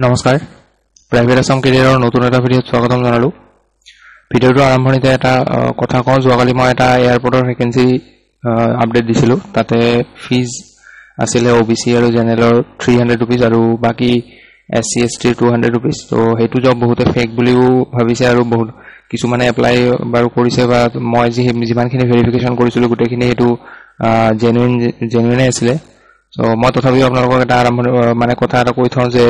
নমস্কাৰ প্ৰাইভেট আসাম কেৰিয়াৰৰ নতুন এটা ভিডিঅ'ত স্বাগতম জনালো ভিডিঅ'টো আৰম্ভণিতে এটা কথা কওঁ যোৱাকালি মই এটা এয়াৰপৰ্টৰ ভেকেন্সি আপডেট দিছিলো তাতে ফিজ আছিল ওবিসি আৰু জেনেৰেলৰ 300 रुपीस আৰু বাকি এসসি এসটি 200 रुपीस তো হেতু জব বহুতে ফেক বুলিও ভাবিছে আৰু বহুত কিছু মানে এপ্লাই বাৰু কৰিছে বা মই যিমানখিনি ভেৰিফিকেশন কৰিছিলো গুটেখিনি হেতু জেনুইন আছিল সো মই তথাপিও আপোনালোকক এটা আৰম্ভণি মানে কথা এটা কৈ থওঁ যে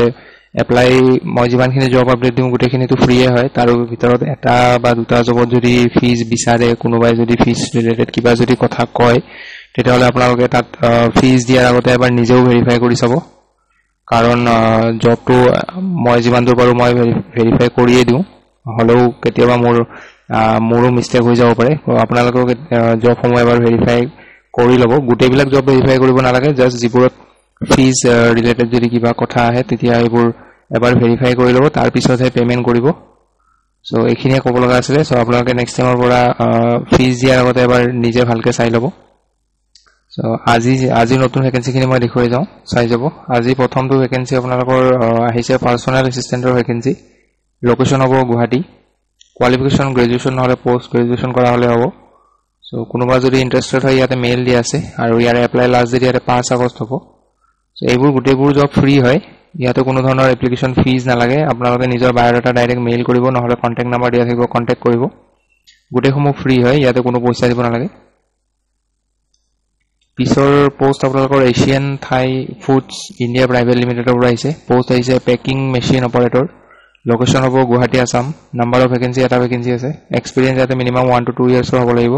এপ্লাই মই যিমানখিনি জব আপডেট দিম গুটেখিনি তো ফ্ৰীয়ে হয় তাৰ ভিতৰত এটা বা দুটা জবত যদি ফিজ বিচাৰে কোনোবাই যদি ফিজ ৰিলেটেড কিবা যদি কথা কয় তেতিয়াহলে আপোনালোকে তাত ফিজ দিয়াৰ আগতে এবাৰ নিজেও ভেৰিফাই কৰি চাব কাৰণ জবটো মই যিমান দূৰ পাৰো মই ভেৰিফাই কৰিয়ে দিওঁ হলেও কেতিয়াবা মোৰো মিস্টেক হৈ যাব পাৰে আপোনালোকক জব সময় এবাৰ ভেৰিফাই কৰি লব গুটেবিলাক জব ভেৰিফাই কৰিব নালাগে জাস্ট যিবোৰত ফিজ ৰিলেটেড যদি কিবা কথা আহে তেতিয়া এইবোৰ এবাৰ ভেৰিফাই কৰি লব তাৰ পিছতহে পেমেন্ট কৰিব সো এইখিনিয়ে ক'ব লগা আছিল সো আপোনালোকে নেক্সট টাইমৰ পৰা ফিজ দিয়াৰ আগতে এবাৰ নিজে ভালকে চাই লব সো আজি নতুন ভেকেন্সিখিনি মই দেখুৱাই যাওঁ চাই যাব আজি প্ৰথমটো ভেকেন্সি আপোনালোকৰ আহিছে পাৰ্সোনাল এসিস্টেন্টৰ ভেকেন্সি লোকেশন হ'ব গুৱাহাটী কোৱালিফিকেশন গ্ৰেজুৱেচন নহলে পোষ্ট গ্ৰেজুৱেচন কৰা হলে হ'ব সো কোনোবা যদি ইন্টাৰেস্টেড হয় ইয়াতে মেইল দিয়া আছে আৰু ইয়াৰে এপ্লাই লাষ্ট ডেট ইয়াতে 5 আগষ্ট হ'ব সো এইবোৰ গুটেবোৰ জব ফ্ৰী হয় ইয়াতে কোনো ধৰণৰ এপ্লিকেশন ফিজ নালাগে আপোনালোকে নিজৰ বায়োডাটা ডাইৰেক্ট মেইল কৰিব নহলে কন্টাক্ট নাম্বাৰ দিয়া থাকিব কন্টাক্ট কৰিব গুটেসমূহ ফ্ৰী হয় ইয়াতে কোনো পইচা দিব নালাগে পিছৰ পোষ্ট আপোনালোকৰ এছিয়ান থাই ফুডছ ইণ্ডিয়া প্ৰাইভেট লিমিটেডৰ পৰা আহিছে পোষ্ট আহিছে পেকিং মেচিন অপাৰেটৰ লোকেশন হ'ব Guwahati Assam number of vacancy এটা ভেকেন্সি আছে এক্সপেৰিয়েন্স ইয়াতে মিনিমাম 1 to 2 ইয়াৰ্ছৰ হ'ব লাগিব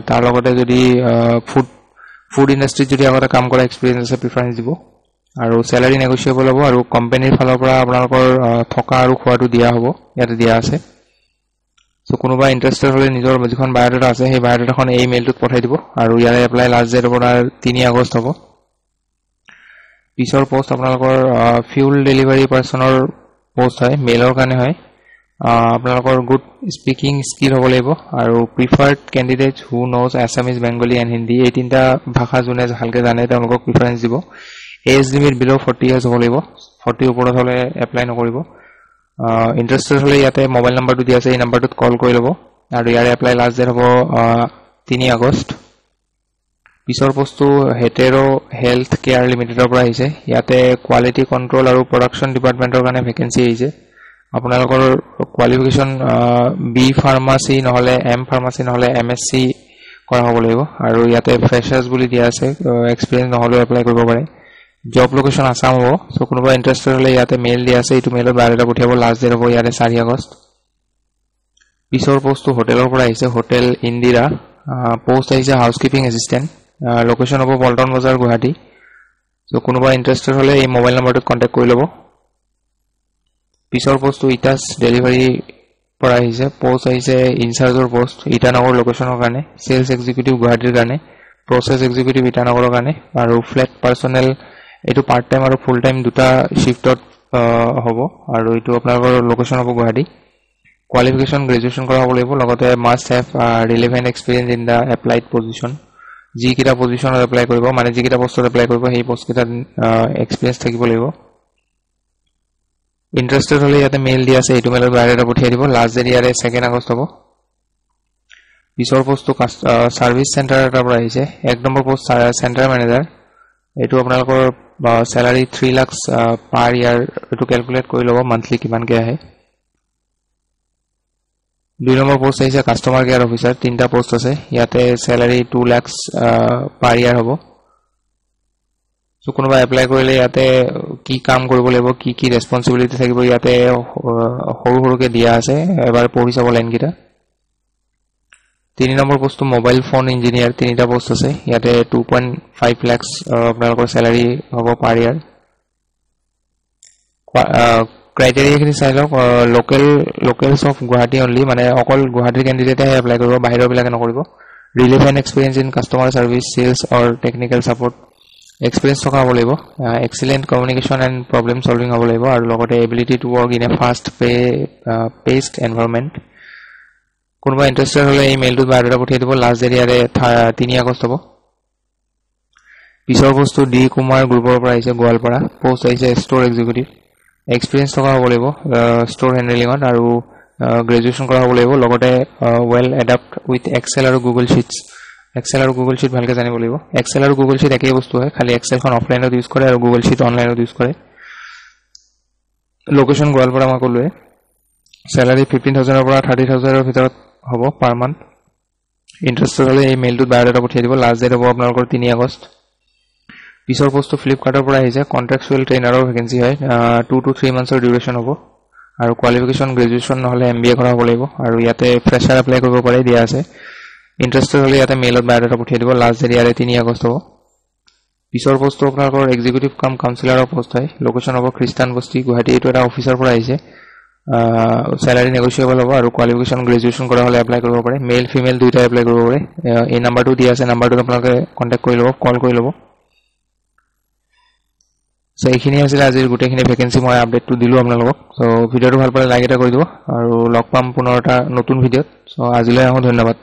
তাৰ লগতে যদি ফুড ইন্ডাস্ট্ৰিত যদি আগতে কাম কৰা এক্সপেৰিয়েন্স আছে প্ৰিফাৰেন্স দিব আৰু স্যালাৰি নেগোশিয়েবল হ'ব আৰু কোম্পানীৰ ফালৰ পৰা আপোনালোকৰ থকা আৰু খোৱাটো দিয়া হ'ব ইয়াতে দিয়া আছে সো কোনোবা ইন্টাৰেস্টেড হলে নিজৰ যিখন বায়োডাটা আছে সেই বায়োডাটাখন এই মেইলটোত পঠাই দিব আৰু ইয়াৰে এপ্লাই লাষ্ট ডেট আপোনাৰ 3 আগষ্ট হ'ব পিছৰ পোষ্ট আপোনালোকৰ ফিউল ডেলিভাৰী পাৰ্সনৰ পোষ্ট হয় মেইলৰ কাৰণে হয় আপোনালোকৰ গুড স্পিকিং স্কিল হ'ব লাগিব আৰু preferred candidate who knows Assamese Bengali and Hindi এই তিনটা ভাষা যোনে ভালকে জানে তেওঁলোকক প্ৰিফাৰেন্স দিব এজ লিমিট বিলো 40 ইয়াৰ্স হ'ব লাগিব 40 ওপৰত হলে এপ্লাই নকৰিব ইন্টাৰেস্টেড হলে ইয়াতে মোবাইল নাম্বাৰটো দিয়া আছে এই নাম্বাৰটোত কল কৰি লব আৰু ইয়াৰে এপ্লাই লাষ্ট ডেট হ'ব 3 আগষ্ট পিছৰ পোষ্টটো হেটেৰো হেলথ কেয়াৰ লিমিটেডৰ পৰা আহিছে ইয়াতে কোৱালিটি কন্ট্ৰোল আৰু প্ৰডাকশন ডিপাৰ্টমেন্টৰ কাৰণে ভেকেন্সি আহিছে আপোনালোকৰ কোৱালিফিকেশন বি ফাৰ্মাসি নহলে এম ফাৰ্মাসি নহলে এমএসসি কৰা হ'ব লাগিব আৰু ইয়াতে ফ্ৰেচাৰ্স বুলি দিয়া আছে এক্সপেৰিয়েন্স নহলে এপ্লাই কৰিব পাৰে জব লোকেশন আসাম হ'ব সো কোনোবা ইন্টাৰেস্টেড হলে ইয়াতে মেইল দিয়া আছে এইটো মেইলত বায়োডাটা পঠিয়াব লাষ্ট ডেট হ'ব ইয়াতে 4 আগষ্ট পিছৰ পোষ্টটো হোটেলৰ পৰা আহিছে হোটেল ইন্দিৰা পোষ্ট আহিছে হাউচকিপিং এসিস্ট্যান্ট লোকেশন হ'ব পল্টন বজাৰ গুৱাহাটী সো কোনোবা ইন্টাৰেস্টেড হলে এই মোবাইল নাম্বাৰটোত কন্টাক্ট কৰি লব পিছৰ পোষ্টটো ইটাস ডেলিভাৰী পৰা আহিছে পোষ্ট আহিছে ইনচাৰ্জৰ পোষ্ট ইটানগৰ লোকেশনৰ কাৰণে সেলস এক্সিকিউটিভ গুৱাহাটীৰ কাৰণে প্ৰসেস এক্সিকিউটিভ ইটানগৰৰ কাৰণে আৰু ফ্লেট পাৰ্সনেল এটো পাৰ্ট টাইম আৰু ফুল টাইম দুটা শিফটত হ'ব আৰু এটো আপোনালোকৰ লোকেশন হ'ব গুৱাহাটী কোৱালিফিকেশন গ্ৰেজুৱেচন কৰা হ'ব লাগিব লগতে must have relevant experience in the applied position যি কিটা পজিশনত এপ্লাই কৰিব মানে যি কিটা পোষ্টত এপ্লাই কৰিব সেই পোষ্ট কিটা এক্সপেৰিয়েন্স থাকিব লাগিব ইন্টাৰেস্টেড হলে ইয়াতে মেইল দিয়া আছে এইটো মেইলত বায়োডাটা পঠিয়াই দিব লাষ্ট ডেট ইয়াৰে 2 আগষ্ট হ'ব পিছৰ পোষ্টটো সাৰ্ভিস সেন্টাৰ এটাৰ পৰা আহিছে 1 নম্বৰ পোষ্ট সেন্টাৰ মেনেজাৰ এটো আপোনালোকৰ স্যালাৰি 3 লাখ পাৰ ইয়াৰ এটো ক্যালকুলেট কৰি লব মান্থলি কিমান কে আহে 2 নম্বৰ পোষ্ট আহিছে কাস্টমাৰ কেয়াৰ অফিচাৰ তিনটা পোষ্ট আছে ইয়াতে স্যালাৰি 2 লাখ পাৰ ইয়াৰ হ'ব সো কোনোবা এপ্লাই কৰিলে ইয়াতে কি কাম কৰিব লাগিব কি ৰেসপন্সিবিলিটি থাকিব ইয়াতে সৰুকে দিয়া আছে এবাৰ পঢ়ি চাব লাইন কিটা 3 নম্বৰ পোষ্টটো মোবাইল ফোন ইঞ্জিনিয়াৰ তিনিটা পোষ্ট আছে ইয়াতে 2.5 লাখ আপোনালোকৰ স্যালাৰি হ'ব পাৰ ইয়াৰ ক্ৰাইটেৰিয়া খিনি চাই লওক লোকেলস অফ গুৱাহাটী অনলি মানে অকল গুৱাহাটীৰ ক্যান্ডিডেটে এপ্লাই কৰিব বাহিৰৰ বিলাকে নকৰিব relevant experience in customer service sales or technical support experience থকা হ'ব লাগিব excellent communication and problem solving হ'ব লাগিব আৰু লগতে ability to work in a fast paced environment কোনোবা ইন্টাৰেস্টেড হলে এই মেইলটোত বায়োডাটা পঠিয়াই দিব লাষ্ট ডেট ইয়াৰে 3 আগষ্ট হ'ব পিছৰ পোষ্টটো ডি কুমাৰ গ্ৰুপৰ পৰা আহিছে গোৱালপাৰা পোষ্ট আহিছে ষ্ট'ৰ এক্সিকিউটিভ এক্সপেৰিয়েন্স থকা হ'ব লাগিব ষ্ট'ৰ হেণ্ডলিঙত আৰু গ্ৰেজুৱেশ্যন কৰা হ'ব লাগিব লগতে ৱেল এডাপ্ট উইথ এক্সেল আৰু গুগল শ্বীটছ এক্সেল আৰু গুগল শ্বীট ভালকৈ জানিব লাগিব এক্সেল আৰু গুগল শ্বীট একেই বস্তু হয় খালি এক্সেলখন অফলাইনত ইউজ কৰে আৰু গুগল শ্বীট অনলাইনত ইউজ কৰে লোকেশ্যন গোৱালপাৰা মই ক'লোৱে চেলাৰী 15,000 ৰ পৰা 30,000 ৰ ভিতৰত হ'ব পাৰ মান্থ ইণ্টাৰেষ্টেড হ'লে এই মেইলটোত বায়'ডাটা পঠিয়াই দিব লাষ্ট ডেট হ'ব আপোনালোকৰ 3 আগষ্ট পিছৰ পোষ্টটো ফ্লিপকাৰ্টৰ পৰা আহিছে কন্ট্ৰেক্টচুৱেল ট্ৰেইনাৰৰ ভেকেন্সি হয় 2 to 3 মান্থছৰ ডিউৰেশ্যন হ'ব আৰু কোৱালিফিকেশ্যন গ্ৰেজুৱেশ্যন নহ'লে MBA কৰা হ'ব লাগিব আৰু ইয়াতে ফ্ৰেছাৰ এপ্লাই কৰিব পাৰে দিয়া আছে ইণ্টাৰেষ্টেড হ'লে ইয়াতে মেইলত বায়'ডাটা পঠিয়াই দিব লাষ্ট ডেট ইয়াৰে 3 আগষ্ট হ'ব পিছৰ পোষ্টটো আপোনালোকৰ এক্সিকিউটিভ কাম কাউন্সিলৰৰ পোষ্ট হয় লোকেশ্যন হ'ব খ্ৰীষ্টান বস্তি গুৱাহাটী এইটো এটা অফিচৰ পৰা আহিছে salary negotiable হ'ব আৰু কোৱালিফিকেশ্যন গ্ৰেজুৱেশ্যন কৰা হ'লে এপ্লাই কৰিব পাৰে মেল ফিমেল দুইটা এপ্লাই কৰিব পাৰে এই নাম্বাৰটো দিয়া আছে নাম্বাৰটোত আপোনালোকে কন্টাক্ট কৰি ল'ব কল কৰি ল'ব সো এইখিনি আছিল আজিৰ গোটেইখিনি ভেকেন্সি মই আপডেটটো দিলো আপোনালোকক সো ভিডিঅ'টো ভাল পালে লাইক এটা কৰি দিব আৰু লগ পাম পুনৰ এটা নতুন ভিডিঅ'ত সো আজিলৈ আহো ধন্যবাদ